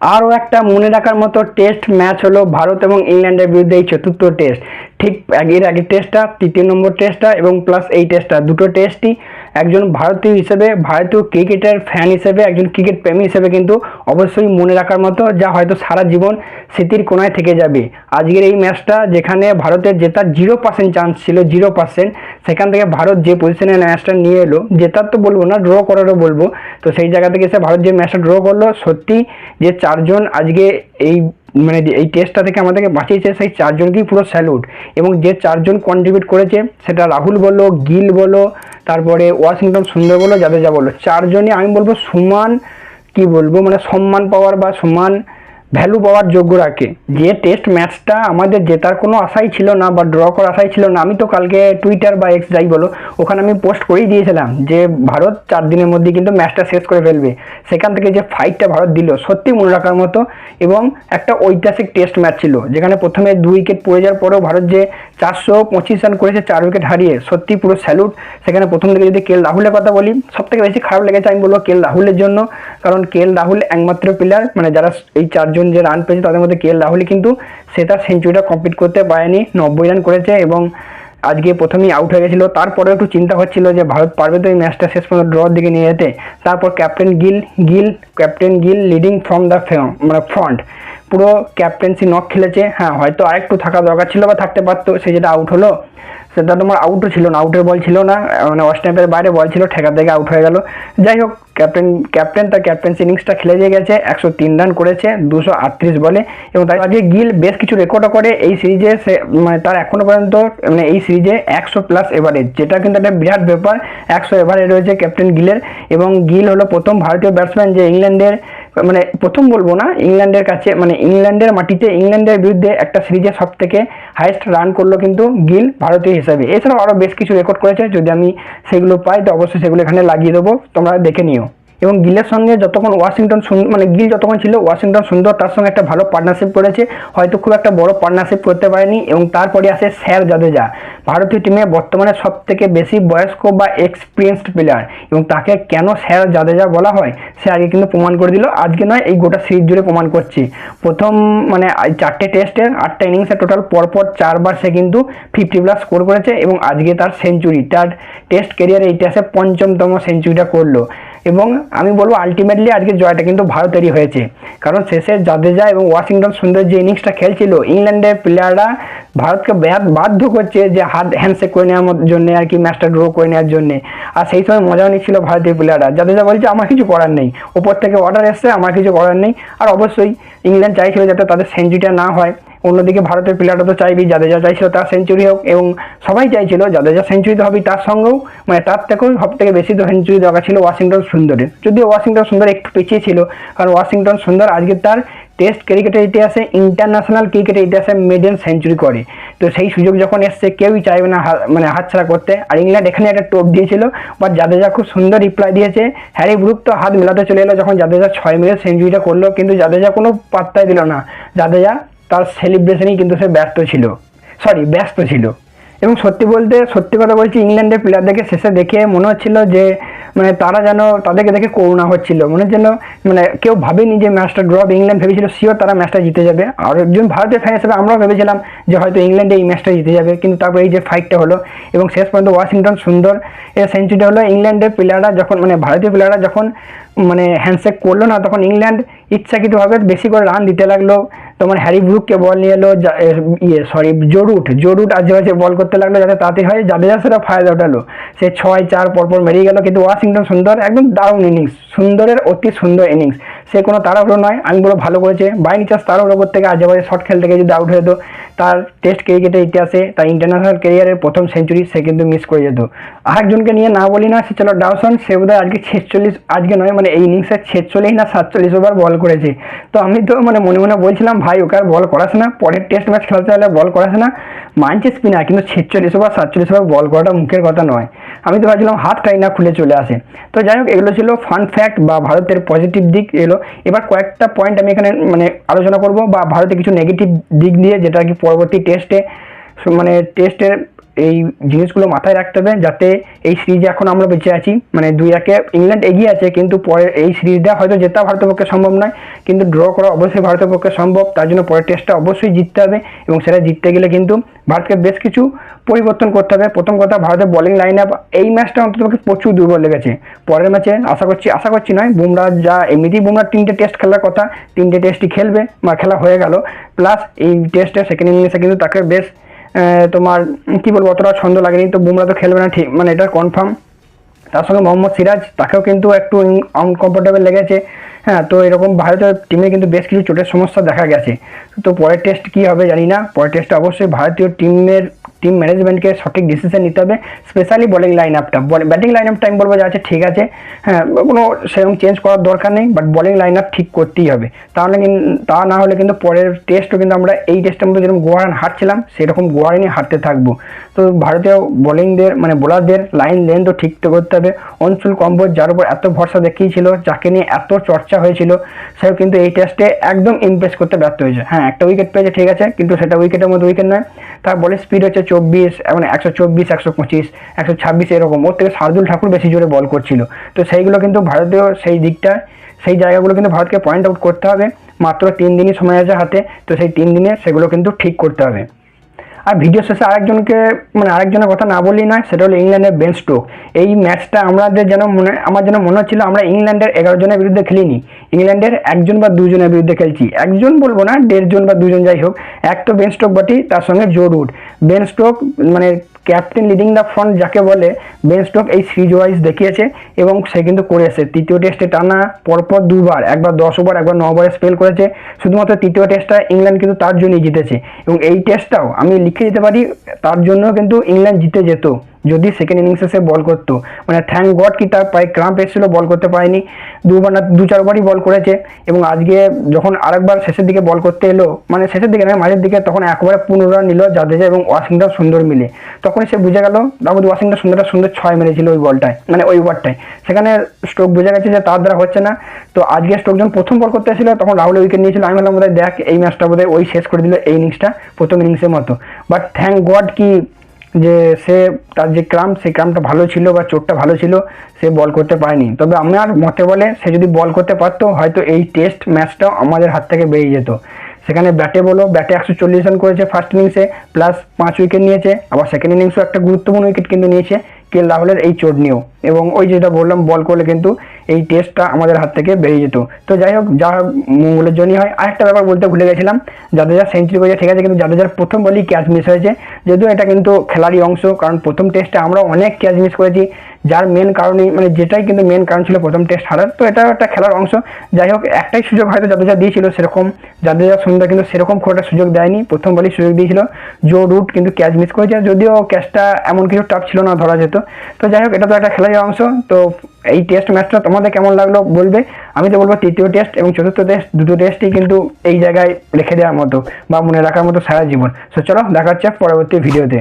আরও একটা মনে রাখার মতো টেস্ট ম্যাচ হলো ভারত এবং ইংল্যান্ডের বিরুদ্ধে এই চতুর্থ টেস্ট। ঠিক আগের টেস্টটা, তৃতীয় নম্বর টেস্টটা এবং প্লাস এই টেস্টটা, দুটো টেস্টই একজন ভারতীয় হিসেবে, ভারতীয় ক্রিকেটের ফ্যান হিসেবে, একজন ক্রিকেট প্রেমী হিসেবে কিন্তু অবশ্যই মনে রাখার মতো, যা হয়তো সারা জীবন স্মৃতির কোণায় থেকে যাবে। আজকের এই ম্যাচটা যেখানে ভারতের জেতার 0% চান্স ছিল, 0%, সেখান থেকে ভারত যে পজিশনে ম্যাচটা নিয়ে এলো, জেতার তো বলবো না, ড্র করারও বলবো, তো সেই জায়গা থেকে এসে ভারত যে ম্যাচটা ড্র করলো, সত্যি যে চারজন আজকে এই মানে এই টেস্টটা থেকে আমাদেরকে বাঁচিয়েছে, সেই চারজনকেই পুরো স্যালুট। এবং যে চারজন কন্ট্রিবিউট করেছে, সেটা রাহুল বলো, গিল বলো, তারপরে ওয়াশিংটন সুন্দর বলো, জাদেজা বলো, চারজনই আমি বলবো সমান, কি বলবো, মানে সম্মান পাওয়ার বা সমান ভ্যালু পাওয়ার যোগ্য রাখে। যে টেস্ট ম্যাচটা আমাদের জেতার কোনো আশাই ছিল না বা ড্র করার আশাই ছিল না, আমি তো কালকে টুইটার বা এক্স যাই বলো, ওখানে আমি পোস্ট করেই দিয়েছিলাম যে ভারত 4 দিনের মধ্যে কিন্তু ম্যাচটা শেষ করে ফেলবে। সেখান থেকে যে ফাইটটা ভারত দিল, সত্যি মনে রাখার মতো। এবং একটা ঐতিহাসিক টেস্ট ম্যাচ ছিল, যেখানে প্রথমে 2 উইকেট পড়ে যাওয়ার পরেও ভারত যে 425 রান করেছে 4 উইকেট হারিয়ে, সত্যি পুরো স্যালুট। সেখানে প্রথম দিকে যদি কেএল রাহুলের কথা বলি, সবথেকে বেশি খারাপ লেগেছে আমি বলবো কেএল রাহুলের জন্য, কারণ কেএল রাহুল একমাত্র প্লেয়ার, মানে যারা এই চারজন যে রান পেয়েছে তাদের মধ্যে কেএল রাহুলই কিন্তু সে তার সেঞ্চুরিটা কমপ্লিট করতে পারেনি, 90 রান করেছে এবং আজকে প্রথমেই আউট হয়ে গেছিলো। তারপরে একটু চিন্তা হচ্ছিল যে ভারত পারবে তো এই ম্যাচটা শেষ পর্যন্ত ড্রর দিকে নিয়ে যেতে। তারপর captain Gill leading from the মানে ফ্রন্ট, পুরো ক্যাপ্টেন্সি নক খেলেছে। হ্যাঁ, হয়তো আরেকটু থাকা দরকার ছিল বা থাকতে পারতো, সে যেটা আউট হলো সেটা তোমার আউটও ছিল না, আউটের বল ছিল না, মানে অফ স্ট্যাম্পের বাইরে বল ছিল, ঠেকা থেকে আউট হয়ে গেল। যাই হোক, ক্যাপ্টেন তার ক্যাপ্টেন্সি ইনিংসটা খেলে দিয়ে গেছে, 103 রান করেছে 238 বলে। এবং তাই আজকে গিল বেশ কিছু রেকর্ডও করে এই সিরিজে। সে মানে তার এখনো পর্যন্ত মানে এই সিরিজে 100+ এভারেজ, যেটা কিন্তু একটা বিরাট ব্যাপার। 100 এভারেজ রয়েছে ক্যাপ্টেন গিলের। এবং গিল হলো প্রথম ভারতীয় ব্যাটসম্যান যে ইংল্যান্ডের, মানে প্রথম বলবো না, ইংল্যান্ডের কাছে, মানে ইংল্যান্ডের মাটিতে ইংল্যান্ডের বিরুদ্ধে একটা সিরিজে সব থেকে হাইয়েস্ট রান করলো কিন্তু গিল ভারতীয় হিসাবে। এছাড়াও আরও বেশ কিছু রেকর্ড করেছে, যদি আমি সেগুলো পাই তো অবশ্যই সেগুলো এখানে লাগিয়ে দেবো, তোমরা দেখে নিও। এবং গিলের সঙ্গে যতক্ষণ মানে গিল যতক্ষণ ছিল, ওয়াশিংটন সুন্দর তার সঙ্গে একটা ভালো পার্টনারশিপ করেছে, হয়তো খুব একটা বড় পার্টনারশিপ করতে পারেনি। এবং তারপরে আসে স্যার জাদেজা, ভারতীয় টিমে বর্তমানে সব থেকে বেশি বয়স্ক বা এক্সপিরিয়েন্সড প্লেয়ার, এবং তাকে কেন স্যার জাদেজা বলা হয় সে আগে কিন্তু প্রমাণ করে দিল। আজকে নয়, এই গোটা সিরিজ জুড়ে প্রমাণ করছে। প্রথম মানে 4টে টেস্টের 8টা ইনিংসে টোটাল পরপর 4বার সে কিন্তু 50+ স্কোর করেছে। এবং আজকে তার সেঞ্চুরি, তার টেস্ট ক্যারিয়ারে ইতিহাসে 5ম সেঞ্চুরিটা করলো। এবং আমি বলবো আলটিমেটলি আজকে জয়টা কিন্তু ভারতেরই হয়েছে, কারণ শেষে জাদেজা এবং ওয়াশিংটন সুন্দর যে ইনিংসটা খেলছিল, ইংল্যান্ডের প্লেয়াররা ভারতকে বাধ্য করছে যে হ্যান্ডশেক করে নেওয়ার জন্য আর কি, ম্যাচটা ড্র করে নেওয়ার জন্য। আর সেই সময় মজাও নিচ্ছিল ভারতীয় প্লেয়াররা। জাদেজা বলছে আমার কিছু করার নেই, ওপর থেকে অর্ডার এসছে, আমার কিছু করার নেই। আর অবশ্যই ইংল্যান্ড চাইছিল যাতে তাদের সেঞ্চুরিটা না হয়, অন্যদিকে ভারতের প্লেয়াররা তো চাইবেই, জাদেজা চাইছিল তার সেঞ্চুরি হোক, এবং সবাই চাইছিল জাদেজা সেঞ্চুরি তো হবেই, তার সঙ্গেও মানে তার থেকেও সব থেকে বেশি তো সেঞ্চুরি দরকার ছিল ওয়াশিংটন সুন্দরের। যদিও ওয়াশিংটন সুন্দর একটু পিছিয়ে ছিল, কারণ ওয়াশিংটন সুন্দর আজকে তার টেস্ট ক্রিকেটের ইতিহাসে, ইন্টারন্যাশনাল ক্রিকেটের ইতিহাসে মেডেন সেঞ্চুরি করে। তো সেই সুযোগ যখন এসছে কেউই চাইবে না মানে হাতছাড়া করতে। আর ইংল্যান্ড এখানে একটা টোপ দিয়েছিল, বাট জাদেজা খুব সুন্দর রিপ্লাই দিয়েছে। হ্যারি ব্রুক তো হাত মেলাতে চলে এলো যখন জাদেজা 6 মিনিট সেঞ্চুরিটা করলো, কিন্তু জাদেজা কোনো পাত্তাই দিল না। জাদেজা তার সেলিব্রেশনই কিন্তু সে ব্যস্ত ছিল। এবং সত্যি কথা বলছি, ইংল্যান্ডের প্লেয়ারদেরকে শেষে দেখে মনে হচ্ছিল যে মানে তারা যেন, তাদেরকে দেখে করুণা হচ্ছিল, মনে যেন মানে কেউ ভাবেনি যে ম্যাচটা ড্রপ। ইংল্যান্ড ভেবেছিল শিওর তারা ম্যাচটা জিতে যাবে, আর একজন ভারতীয় ফ্যান হিসেবে আমরাও ভেবেছিলাম যে হয়তো ইংল্যান্ডে এই ম্যাচটা জিতে যাবে। কিন্তু তারপরে এই যে ফাইটটা হলো এবং শেষ পর্যন্ত ওয়াশিংটন সুন্দর এর সেঞ্চুরিটা হলো। ইংল্যান্ডের প্লেয়াররা যখন, মানে ভারতীয় প্লেয়াররা যখন মানে হ্যান্ডশেক করলো না, তখন ইংল্যান্ড ইচ্ছাকৃতভাবে বেশি করে রান দিতে লাগলো। তোমার হ্যারি ব্রুককে বল নিয়ে এলো, জরুট আজেবাজে বল করতে লাগলো যাতে তাড়াতাড়ি হয়। জাদেজা সেটা ফায়দা উঠালো, সে 6-4 পরপর মেরিয়ে গেল। কিন্তু ওয়াশিংটন সুন্দর একদম দারুণ ইনিংস, সুন্দরের অতি সুন্দর ইনিংস। সে কোনো তাড়াহুড়ো নয়, আমি বড় ভালো করেছে। বাই চান্স তাড়াহুড়ো করতে থেকে আজেবাজে শট খেলতে গিয়ে যদি আউট হয়ে যেত, তার টেস্ট ক্রিকেটের ইতিহাসে, তার ইন্টারন্যাশনাল ক্যারিয়ারের প্রথম সেঞ্চুরি সে কিন্তু মিস করে যেত। আরেকজনকে নিয়ে না বলি না, সে ছিল ডাওসন। সে বোধহয় আজকে 46, আজকে নয় মানে এই ইনিংসে 46 না 47 ওভার বল করেছে। তো আমি তো মানে মনে মনে বলছিলাম ভাই ওকে আর বল করাস না, পরের টেস্ট ম্যাচ খেলতে হলে বল করাস না। মানছে স্পিনার, কিন্তু 46 ওভার 47 ওভার বল করাটা মুখের কথা নয়। আমি তো ভাবছিলাম হাতটাই না খুলে চলে আসে। তো যাই হোক, এগুলো ছিল ফান ফ্যাক্ট বা ভারতের পজিটিভ দিক এলো। এবার কয়েকটা পয়েন্ট আমি এখানে মানে আলোচনা করব, বা ভারতের কিছু নেগেটিভ দিক দিয়ে, যেটা কি পরবর্তী টেস্টে মানে টেস্টের এই জিনিসগুলো মাথায় রাখতে হবে, যাতে এই সিরিজে এখন আমরা বেঁচে আছি, মানে 2-1 ইংল্যান্ড এগিয়ে আছে, কিন্তু পরের এই সিরিজটা হয়তো জেতা ভারতের পক্ষে সম্ভব নয়, কিন্তু ড্র করা অবশ্যই ভারতের পক্ষে সম্ভব। তার জন্য পরের টেস্টটা অবশ্যই জিততে হবে, এবং সেটা জিততে গেলে কিন্তু ভারতকে বেশ কিছু পরিবর্তন করতে হবে। প্রথম কথা, ভারতের বোলিং লাইন আপ এই ম্যাচটা অন্ততপক্ষে প্রচুর দুর্বল লেগেছে। পরের ম্যাচে আশা করছি নয়, বুমরা যা এমনিতেই বুমরা 3টে টেস্ট খেলার কথা, 3টে টেস্টই খেলবে বা খেলা হয়ে গেল, প্লাস এই টেস্টে সেকেন্ড ইনিংসে কিন্তু তাকে বেশ তোমার কি বলবো, অতটা ছন্দ লাগেনি, তো বুমরা তো খেলবে না ঠিক, মানে এটা কনফার্ম। তার সঙ্গে মোহাম্মদ সিরাজ, তাকেও কিন্তু একটু আনকমফোর্টেবল লেগেছে। হ্যাঁ, তো এরকম ভারতের টিমে কিন্তু বেশ কিছু চোটের সমস্যা দেখা গেছে। তো পরের টেস্ট কী হবে জানি না, পরের টেস্টে অবশ্যই ভারতীয় টিম ম্যানেজমেন্টকে সঠিক ডিসিশন নিতে হবে, স্পেশালি বোলিং লাইন আপটা। ব্যাটিং লাইন আপটা আমি বলবো যা আছে ঠিক আছে, হ্যাঁ কোনো সেরকম চেঞ্জ করার দরকার নেই, বাট বোলিং লাইন আপ ঠিক করতেই হবে। তাহলে তা না হলে কিন্তু পরের টেস্টও কিন্তু আমরা এই টেস্টের মধ্যে যেরকম গোয়ারান হারছিলাম, সেরকম গোয়ারানি হারতে থাকবো। তো ভারতীয় মানে বোলারদের লাইন লেন্থও ঠিক করতে হবে। অঞ্চল কম্বোজ, যার উপর এত ভরসা দেখিয়েছিল, যাকে নিয়ে এত চর্চা হয়েছিল, সেও কিন্তু এই টেস্টে একদম ইমপ্রেস করতে ব্যর্থ হয়েছে। হ্যাঁ, একটা উইকেট পেয়েছে ঠিক আছে, কিন্তু সেটা উইকেটের মধ্যে উইকেট নয়। তার বলের স্পিড হচ্ছে 24, মানে 124, 125, 126 এরকম। ওর থেকে শার্দুল ঠাকুর বেশি জোরে বল করছিল। তো সেইগুলো কিন্তু ভারতীয় সেই জায়গাগুলো কিন্তু ভারতকে পয়েন্ট আউট করতে হবে। মাত্র 3 দিনই সময় আছে হাতে, তো সেই 3 দিনে সেগুলো কিন্তু ঠিক করতে হবে। আর ভিডিও শেষে আরেকজনের কথা না বললেই নয়, সেটা হলো ইংল্যান্ডের বেন স্টোক। এই ম্যাচটা আমার যেন মনে হচ্ছিল আমরা ইংল্যান্ডের 11 জনের বিরুদ্ধে খেলিনি, ইংল্যান্ডের 1 বা 2 জনের বিরুদ্ধে খেলছি। 1 জন বলবো না, 1.5 জন বা 2 জন, যাই হোক। এক তো বেন স্টোক বটেই, তার সঙ্গে জো রুট। বেন স্টোক মানে ক্যাপ্টেন লিডিং দ্য ফ্রন্ট যাকে বলে, বেন স্টোক এই সিরিজ ওয়াইজ দেখিয়েছে, এবং সে কিন্তু করেছে। তৃতীয় টেস্টে টানা পরপর 2 বার, একবার 10 ওভার, একবার 9 ওভারে স্পেল করেছে। শুধুমাত্র তৃতীয় টেস্টটা ইংল্যান্ড কিন্তু তার জন্যই জিতেছে, এবং এই টেস্টটাও আমি লিখে দিতে পারি তার জন্য কিন্তু ইংল্যান্ড জিতে যেত, যদি সেকেন্ড ইনিংসে সে বল করতো। মানে থ্যাংক গড কি তার পায়ে ক্রাম্প এসেছিল, বল করতে পারেনি। 2-4 ওভারই বল করেছে, এবং আজকে যখন আরেকবার শেষের দিকে বল করতে এলো, মানে শেষের দিকে নয় মাঝের দিকে, তখন একবারে 15 রান নিল জাদেজা এবং ওয়াশিংটন সুন্দর মিলে। তখনই সে বুঝে গেল, তারপর ওয়াশিংটন সুন্দর 6 মেরেছিল ওই বলটায়, মানে ওই ওভারটায়। সেখানে স্টোক বুঝে গেছে যে তার দ্বারা হচ্ছে না। তো আজকে স্টোক যখন প্রথম বল করতে এসেছিল, তখন রাহুলের উইকেট নিয়েছিল। আমি বললাম বোধহয় দেখ এই ম্যাচটা বোধহয় ওই শেষ করে দিল এই ইনিংসটা, প্রথম ইনিংসের মতো। বাট থ্যাংক গড কি যে তার যে সেই ক্রাম্পটা ভালো ছিল বা চোটটা ভালো ছিল, সে বল করতে পারেনি। তবে আমার মতে বলে সে যদি বল করতে পারতো, হয়তো এই টেস্ট ম্যাচটাও আমাদের হাত থেকে বেরিয়ে যেত। সেখানে ব্যাটে 140 রান করেছে ফার্স্ট ইনিংসে, প্লাস 5 উইকেট নিয়েছে। আবার সেকেন্ড ইনিংসও একটা গুরুত্বপূর্ণ উইকেট কিন্তু নিয়েছে কে রাহুলের এই চোট নিয়েও। এবং ওই যেটা বললাম, বল করলে কিন্তু এই টেস্টটা আমাদের হাত থেকে বেরিয়ে যেত। তো যাই হোক, যা মঙ্গলের জন্যই হয়। আরেকটা ব্যাপার বলতে ভুলে গেছিলাম, জাদেজা সেঞ্চুরি করেছে ঠিক আছে, কিন্তু জাদেজার প্রথম বলেই ক্যাচ মিস হয়েছে। যদিও এটা কিন্তু খেলারই অংশ, কারণ প্রথম টেস্টে আমরা অনেক ক্যাচ মিস করেছি, যার মেন কারণেই যেটাই কিন্তু মেন কারণ ছিল প্রথম টেস্ট হারার। তো এটা একটা খেলার অংশ। যাই হোক, একটাই সুযোগ হয়তো জাদেজা দিয়েছিল, সেরকম জাদেজা সুন্দর কিন্তু সেরকম খুব একটা সুযোগ দেয়নি। প্রথম বলেই সুযোগ দিয়েছিল, জো রুট কিন্তু ক্যাচ মিস করেছে, যদিও ক্যাচটা এমন কিছু টাফ ছিল না, ধরা যেত। তো যাই হোক, এটা তো একটা খেলারই অংশ। তো এই টেস্ট ম্যাচটা তোমাদের কেমন লাগলো বলবে। আমি তো বলবো তৃতীয় টেস্ট এবং চতুর্থ টেস্ট, দুটো টেস্টই কিন্তু এই জায়গায় রেখে দেওয়ার মতো বা মনে রাখার মতো সারা জীবন। তো চলো, দেখা হচ্ছে পরবর্তী ভিডিওতে।